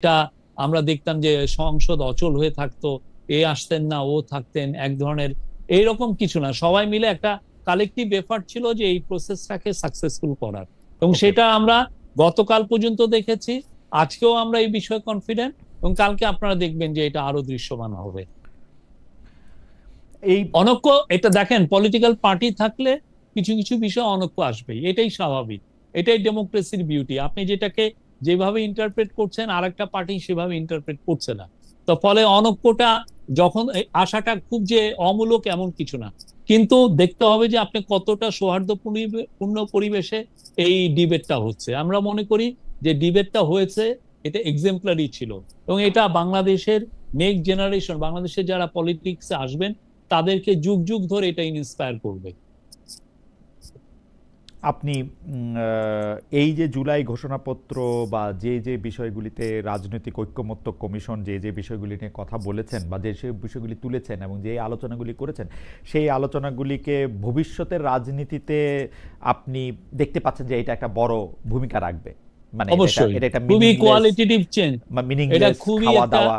এটা আমরা দেখতাম যে সংসদ অচল হয়ে থাকতো, এ আসতেন না ও থাকতেন, এক ধরনের এইরকম কিছু না, সবাই মিলে একটা কালেকটিভ এফার্ট ছিল যে এই প্রসেসটাকে সাকসেসফুল করার, এবং ওকে। সেটা আমরা গতকাল পর্যন্ত দেখেছি। আজকেও আমরা এই বিষয়ে কনফিডেন্ট, এবং কালকে আপনারা দেখবেন যে এটা আরো দৃশ্যমান হবে। এই অনৈক্য, এটা দেখেন, পলিটিক্যাল পার্টি থাকলে কিছু কিছু বিষয় অনৈক্য আসবেই, এটাই স্বাভাবিক, এটাই ডেমোক্রেসির বিউটি। আপনি যেটাকে যেভাবে ইন্টারপ্রেট করছেন আর একটা পার্টি সেভাবে ইন্টারপ্রেট করছে না, তো ফলে অনৈক্যটা যখন আসাটা খুব যে অমূলক এমন কিছু না, কিন্তু দেখতে হবে যে আপনি কতটা সৌহার্দ্যপূর্ণ পরিবেশে এই ডিবেটটা হচ্ছে। আমরা মনে করি যে ডিবেটটা হয়েছে, এটা এক্সেম্পলারি ছিল, এবং এটা বাংলাদেশের নেক্সট জেনারেশন, বাংলাদেশের যারা পলিটিক্সে আসবেন তাদেরকে যুগ যুগ ধরে এটা ইন্সপায়ার করবে। আপনি এই যে জুলাই ঘোষণাপত্র বা যে যে বিষয়গুলিতে রাজনৈতিক ঐক্যমত্য কমিশন যে যে বিষয়গুলি নিয়ে কথা বলেছেন বা যে সে বিষয়গুলি তুলেছেন এবং যে আলোচনাগুলি করেছেন, সেই আলোচনাগুলিকে ভবিষ্যতের রাজনীতিতে আপনি দেখতে পাচ্ছেন যে এটা একটা বড় ভূমিকা রাখবে? মানে অবশ্যই এটা একটা খুবই মিনিংলেস, কোয়ালিটেটিভ চেঞ্জ, এটা মিনিংলেস খুবই খাওয়া একটা, দাওয়া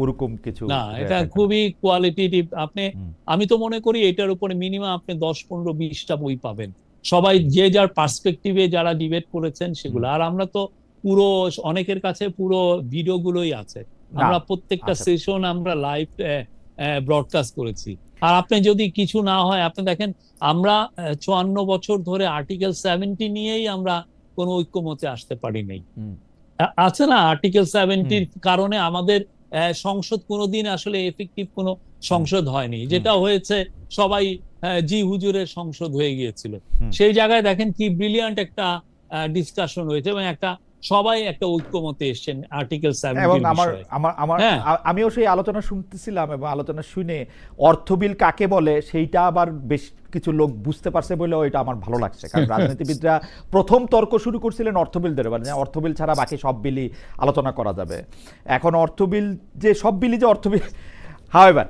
ওরকম কিছু না হয়ে এটা থাকবে না? খুবই কোয়ালিটেটিভ। আপনি, হুম, আমি তো মনে করি এটার উপরে মিনিমাম আপনি 10, 15, 20টা বই পাবেন, সবাই যে যার পার্সপেক্টিভে যারা ডিবেট করেছেন হুম। সেগুলো। আর আমরা তো পুরো, অনেকের কাছে পুরো ভিডিও গুলোই আছে, না, আমরা প্রত্যেকটা আচ্ছা। সেশন আমরা লাইভ ব্রডকাস্ট করেছি। আর আপনি যদি কিছু না হয়, আপনি দেখেন আমরা 54 বছর ধরে আর্টিকেল 70 নিয়েই আমরা কোনো ঐক্যমতে আসতে পারি নাই। হুম, আছে না, হুম, আর্টিকেল 70-র কারণে আমাদের সংসদ কোনোদিন আসলে এফেক্টিভ কোনো হুম, সংসদ হয়নি, হুম, যেটা হয়েছে সবাই জি হুজুরের সংসদ হয়ে গিয়েছিল। হুম। সেই জায়গায় দেখেন কি ব্রিলিয়ান্ট একটা ডিসকাশন হয়েছে, এবং একটা সবাই একটা ঐক্যমতে এসেছেন আর্টিকেল এবং 70-র আমার বিষয়ে। আমার আমার হ্যাঁ, আমিও সেই আলোচনা শুনতেছিলাম এবং আলোচনা শুনে অর্থ বিল কাকে বলে সেইটা আবার বেশ কিছু লোক বুঝতে পারছে বলে এটা আমার ভালো লাগছে, কারণ রাজনীতিবিদরা প্রথম তর্ক শুরু করছিলেন অর্থ বিল ধরে, মানে অর্থ বিল ছাড়া বাকি সব বিলই আলোচনা করা যাবে। এখন অর্থ বিল যে সব বিলই যে অর্থ বিল, হাওয়েভার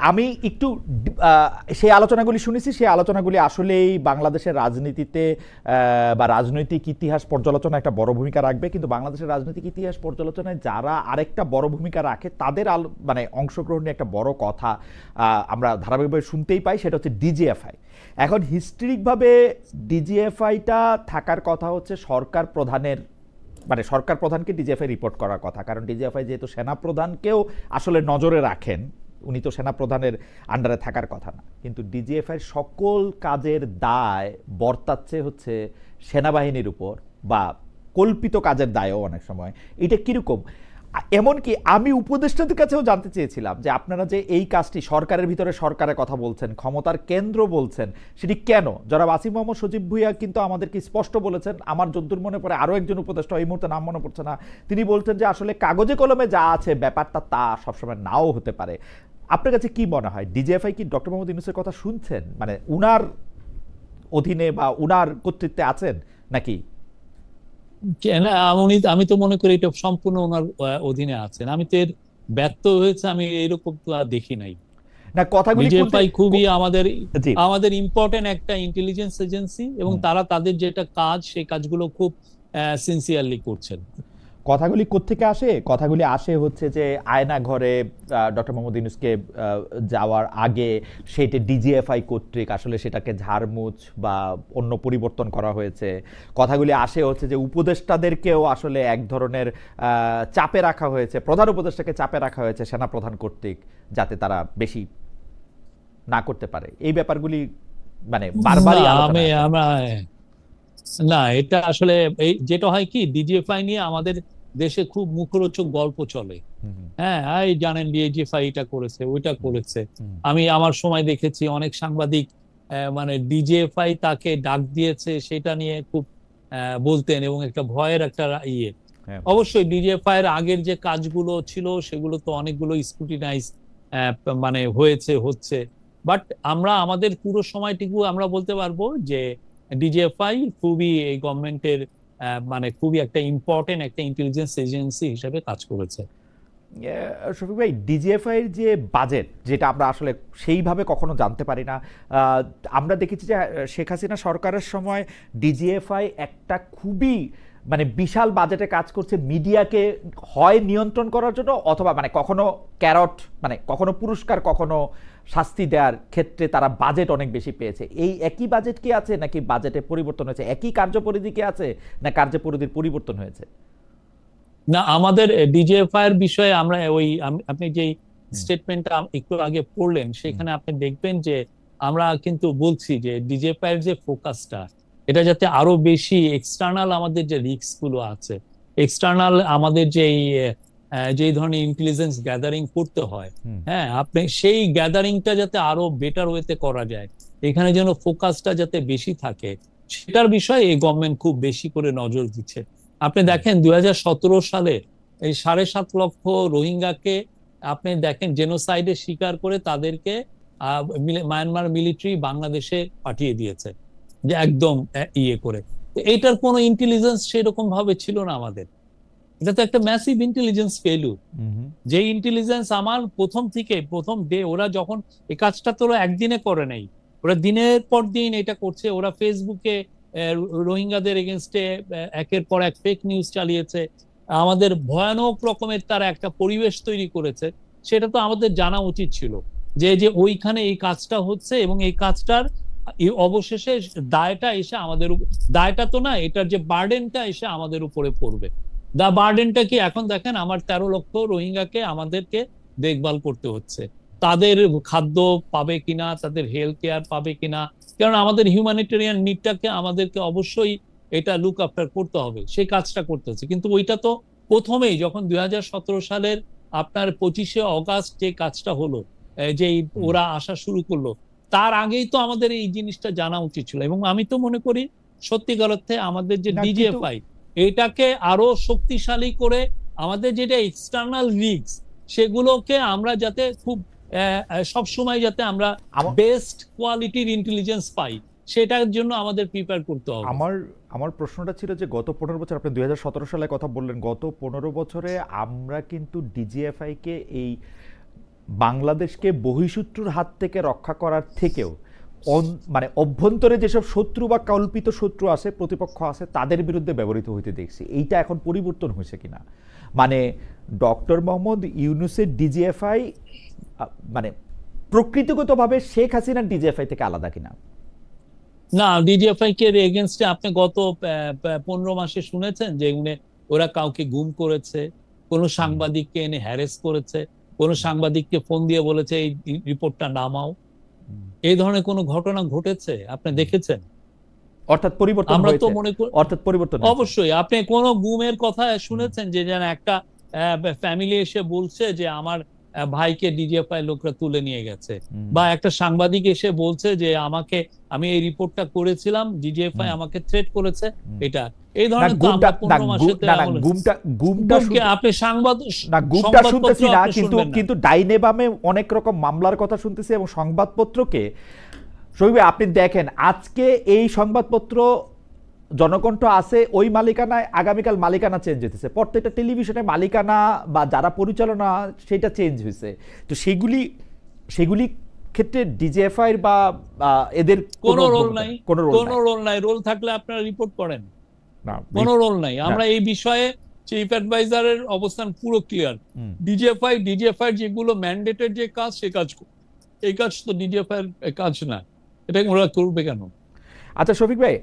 আমি একটু সেই আলোচনাগুলি শুনেছি, সেই আলোচনাগুলি আসলেই বাংলাদেশের রাজনীতিতে বা রাজনৈতিক ইতিহাস পর্যালোচনা একটা বড় ভূমিকা রাখবে। কিন্তু বাংলাদেশের রাজনৈতিক ইতিহাস পর্যালোচনায় যারা আরেকটা বড় ভূমিকা রাখে তাদের মানে অংশগ্রহণ নিয়ে একটা বড় কথা আমরা ধারাবাহিকভাবে শুনতেই পাই, সেটা হচ্ছে ডিজিএফআই। এখন হিস্ট্রিকভাবে ডিজিএফআইটা থাকার কথা হচ্ছে সরকার প্রধানের, মানে সরকার প্রধানকে ডিজিএফআই রিপোর্ট করার কথা, কারণ ডিজিএফআই যেহেতু সেনা প্রধানকেও আসলে নজরে রাখেন, উনি তো সেনা প্রধানের আন্ডারে থাকার কথা না, কিন্তু ডিজিএফআই সকল কাজের দায় বর্তাচ্ছে হচ্ছে সেনাবাহিনীর উপর, বা কল্পিত কাজের দায়ও অনেক সময়। এটা কিরকম? এমনকি আমি উপদেষ্টাদের কাছেও জানতে চেয়েছিলাম যে আপনারা যে এই কাজটি সরকারের ভিতরে সরকারের কথা বলছেন, ক্ষমতার কেন্দ্র বলছেন, সেটি কেন? যারা আসিফ মোহাম্মদ সজীব ভুঁইয়া কিন্তু আমাদেরকে স্পষ্ট বলেছেন, আমার যদ্দূর মনে পড়ে আরও একজন উপদেষ্টা, এই মুহূর্তে নাম মনে পড়ছে না, তিনি বলছেন যে আসলে কাগজে কলমে যা আছে ব্যাপারটা তা সবসময় নাও হতে পারে। আপনার কাছে কি মনে হয়, ডিজিএফআই কি ডক্টর মোহাম্মদ ইউনূসের কথা শুনছেন, মানে উনার অধীনে বা উনার কর্তৃত্বে আছেন নাকি? না, আমি তো মনে করি এটা সম্পূর্ণ ওনার অধীনে আছেন। আমি তো এর ব্যর্থ হয়েছে আমি এরকম তো আর দেখি নাই। না, কথাগুলি খুলতে ডিজিএফআই খুবই আমাদের জি। আমাদের ইম্পর্টেন্ট একটা ইন্টেলিজেন্স এজেন্সি, এবং হুম। তারা তাদের যেটা কাজ সেই কাজগুলো খুব সিনসিয়ারলি করছেন। কথাগুলি কোত্থেকে আসে? কথাগুলি আসে হচ্ছে যে আয়না ঘরে ডক্টর মোহাম্মদ ইউনূসকে যাওয়ার আগে সেটা ডিজিএফআই কর্তৃক আসলে সেটাকে ঝাড়মুছ বা অন্য পরিবর্তন করা হয়েছে। কথাগুলি আসে হচ্ছে যে উপদেষ্টাদেরকেও আসলে এক ধরনের চাপে রাখা হয়েছে, প্রধান উপদেষ্টাকে চাপে রাখা হয়েছে সেনাপ্রধান কর্তৃক, যাতে তারা বেশি না করতে পারে। এই ব্যাপারগুলি মানে না, বারবারই আমি আলোচনায় আসে। আমরা না, এটা আসলে এই যেটা হয় কি, ডিজিএফআই নিয়ে আমাদের দেশে খুব মুখরোচক গল্প চলে। হুম, হুম, হ্যাঁ, এই জানেন ডিজিএফআই এটা করেছে ওইটা হুম, করেছে। হুম, আমি আমার সময় দেখেছি অনেক সাংবাদিক মানে ডিজিএফআই তাকে ডাক দিয়েছে সেটা নিয়ে খুব বলতেন, এবং একটা ভয়ের একটা ইয়ে। হ্যাঁ, অবশ্যই ডিজিএফআই এর আগের যে কাজগুলো ছিল সেগুলো তো অনেকগুলো স্ক্রুটিনাইজ মানে হয়েছে, হচ্ছে। বাট আমরা আমাদের পুরো সময়টুকু আমরা বলতে পারবো যে ডিজিএফআই খুবই এই গভর্নমেন্টের মানে খুবই একটা ইম্পর্টেন্ট একটা ইন্টেলিজেন্স এজেন্সি হিসেবে কাজ করেছে। শফিক ভাই, ডিজিএফআই এর যে বাজেট, যেটা আমরা আসলে সেইভাবে কখনো জানতে পারি না, আমরা দেখেছি যে শেখ হাসিনা সরকারের সময় ডিজিএফআই একটা খুবই মানে বিশাল বাজেটে কাজ করছে মিডিয়াকে হয় নিয়ন্ত্রণ করার জন্য, অথবা মানে কখনো ক্যারট মানে কখনো পুরস্কার কখনো শাস্তি দেওয়ার ক্ষেত্রে তারা বাজেট অনেক বেশি পেয়েছে। এই একই বাজেট কি আছে নাকি বাজেটে পরিবর্তন হয়েছে? একই কার্যপরিধি কি আছে না কার্যপরিধির পরিবর্তন হয়েছে? না, আমাদের ডিজিএফআই এর বিষয়ে আমরা আপনি যে স্টেটমেন্টটা একটু আগে পড়লেন সেখানে আপনি দেখবেন যে আমরা কিন্তু বলছি যে ডিজিএফআই এর যে ফোকাসটা, এটা যাতে আরো বেশি এক্সটার্নাল আমাদের যে রিস্ক গুলো আছে, এক্সটার্নাল আমাদের যে ধরনের ইন্টেলিজেন্স গ্যাদারিং করতে হয়, হ্যাঁ, আপনি সেই গ্যাদারিংটা যাতে আরো বেটার ওয়েতে করা যায়, এখানে যেন ফোকাসটা যাতে বেশি থাকে, সেটার বিষয়ে এই গভর্নমেন্ট খুব বেশি করে নজর দিচ্ছে। আপনি দেখেন 2017 সালে এই 7.5 লক্ষ রোহিঙ্গাকে আপনি দেখেন জেনোসাইডের শিকার করে তাদেরকে মায়ানমার মিলিটারি বাংলাদেশে পাঠিয়ে দিয়েছে, যে একদম ইয়ে করে। এইটার কোনো ইন্টেলিজেন্স সেরকম ভাবে ছিল না আমাদের। এটা তো একটা ম্যাসিভ ইন্টেলিজেন্স ফেলুর। যে ইন্টেলিজেন্স আমার প্রথম ডে ওরা যখন এই কাজটা তো ওরা একদিনে করে নাই, ওরা দিনের পর দিন এটা করছে। ওরা ফেসবুকে রোহিঙ্গাদের এগেনস্টে একের পর এক ফেক নিউজ চালিয়েছে, আমাদের ভয়ানক রকমের তারা একটা পরিবেশ তৈরি করেছে। সেটা তো আমাদের জানা উচিত ছিল যে ওইখানে এই কাজটা হচ্ছে, এবং এই কাজটার অবশেষে দায়টা এসে আমাদের দায়টা তো না, এটার যে বার্ডেনটা এসে আমাদের উপরে পড়বে। বার্ডেনটা কি? এখন দেখেন আমার 13 লক্ষ রোহিঙ্গাকে আমাদেরকে দেখভাল করতে হচ্ছে। তাদের খাদ্য পাবে কিনা, তাদের হেলথ কেয়ার পাবে কিনা, কারণ আমাদের হিউম্যানিটেরিয়ান নিডটাকে আমাদেরকে অবশ্যই এটা লুক আফটার করতে হবে, সেই কাজটা করতে হচ্ছে। কিন্তু ওইটা তো প্রথমেই যখন 2017 সালের আপনার 25শে অগাস্ট যে কাজটা হলো, যে ওরা আসা শুরু করলো, তার আগেই তো আমাদের এই জিনিসটা জানা উচিত ছিল। এবং আমি তো মনে করি সত্যিকার অর্থে আমাদের যে ডিজিএফআই, এটাকে আরো শক্তিশালী করে আমাদের যেটা এক্সটার্নাল রিস্ক, সেগুলোকে আমরা যাতে খুব সব সময় যাতে আমরা বেস্ট কোয়ালিটির ইন্টেলিজেন্স পাই, সেটার জন্য আমাদের প্রিপেয়ার করতে হবে। আমার প্রশ্নটা ছিল যে গত 15 বছর, আপনি 2017 সালে কথা বললেন, গত 15 বছরে আমরা কিন্তু ডিজিএফআই কে এই বাংলাদেশকে বহিঃশত্রুর হাত থেকে রক্ষা করার থেকেও মানে অভ্যন্তরে যেসব শত্রু বা কল্পিত শত্রু আছে, প্রতিপক্ষ আছে, তাদের বিরুদ্ধে ব্যবহৃত হইতে দেখছি। এইটা এখন পরিবর্তন হয়েছে কিনা? মানে ডক্টর মোহাম্মদ ইউনূসের ডিজিএফআই মানে প্রকৃতিগতভাবে শেখ হাসিনার ডিজিএফআই থেকে আলাদা কিনা? না, ডিজিএফআই কে এগেনস্টে আপনি গত 15 মাসে শুনেছেন যে ওরা কাউকে গুম করেছে, কোন সাংবাদিককে এনে হ্যারেস করেছে, কোন সাংবাদিককে ফোন দিয়ে বলেছে এই রিপোর্টটা নামাও? এই ধরনের কোন ঘটনা ঘটেছে আপনি দেখেছেন? অর্থাৎ পরিবর্তন আমরা হয়েছে, তো মনে করি অর্থাৎ পরিবর্তন অবশ্যই। আপনি কোন গুমের কথা শুনেছেন যে যেন একটা ফ্যামিলি এসে বলছে যে আমার ভাইকে ডিজিএফআই লোকরা তুলে নিয়ে গেছে, বা একটা সাংবাদিক এসে বলছে যে আমি এই রিপোর্টটা করেছিলাম, ডিজিএফআই আমাকে থ্রেট করেছে? এটা এই ধরনের তো আমরা 15 মাসেতে আপনি গুমটা শুনতেছি না, কিন্তু ডাইনে বামে অনেক রকম মামলার কথা শুনতেছি। এবং সংবাদপত্রকে শহীদ ভাই আপনি দেখেন, আজকে এই সংবাদপত্র জনকণ্ঠ আছে ওই মালিকানায়, আগামীকাল মালিকানা চেঞ্জ হইতেছে, প্রত্যেকটা টেলিভিশনে মালিকানা বা যারা পরিচালনা সেটা চেঞ্জ হয়েছে। তো সেগুলি ক্ষেত্রে ডিজিএফআই বা এদের কোনো রোল নাই। কোনো রোল নাই। রোল থাকলে আপনারা রিপোর্ট করেন। কোনো রোল নাই। আমরা এই বিষয়ে চিফ অ্যাডভাইজারের অবস্থান পুরো ক্লিয়ার। ডিজিএফআই যেগুলো ম্যান্ডেটেড যে কাজ, সে কাজ, এই কাজ তো ডিজিএফআই এর কাজ না। এটা ওরা করবে কেন? আচ্ছা শফিক ভাই,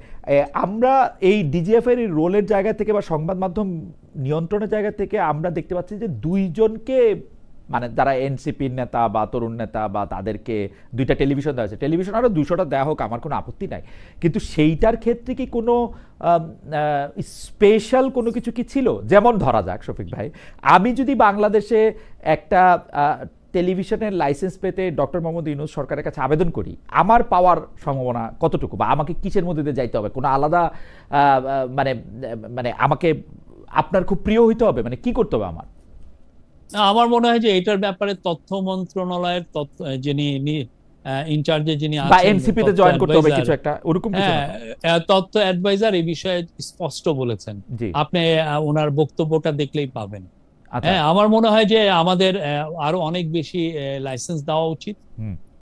আমরা এই ডিজিএফআই এর রোলের জায়গা থেকে বা সংবাদ মাধ্যম নিয়ন্ত্রণের জায়গা থেকে আমরা দেখতে পাচ্ছি যে দুইজনকে, মানে যারা এনসিপির নেতা বা তরুণ নেতা বা তাদেরকে দুইটা টেলিভিশন দেওয়া আছে, টেলিভিশন আরো 200টা দেওয়া হোক, আমার কোনো আপত্তি নাই, কিন্তু সেইটার ক্ষেত্রে কি কোনো স্পেশাল কোনো কিছু কি ছিল? যেমন ধরা যাক শফিক ভাই, আমি যদি বাংলাদেশে একটা টেলিভিশনের লাইসেন্স পেতে ডক্টর মোহাম্মদ ইউনূস সরকারের কাছে আবেদন করি, আমার পাওয়ার সম্ভাবনা কতটুকু, বা আমাকে কিসের মধ্যে দিয়ে যাইতে হবে? কোনো আলাদা মানে মানে আমাকে আপনার খুব প্রিয় হইতে হবে, মানে কি করতে হবে আমার? আমার মনে হয় যে এটার ব্যাপারে তথ্য মন্ত্রণালয়ের যিনি ইনচার্জে যিনি আছেন, বা এনসিপি তে জয়েন করতে হবে কিছু একটা ওরকম কিছু। তথ্য অ্যাডভাইজার এই বিষয়ে স্পষ্ট বলেছেন, আপনি ওনার বক্তব্যটা দেখলেই পাবেন। হ্যাঁ, আমার মনে হয় যে আমাদের আরো অনেক বেশি লাইসেন্স দেওয়া উচিত।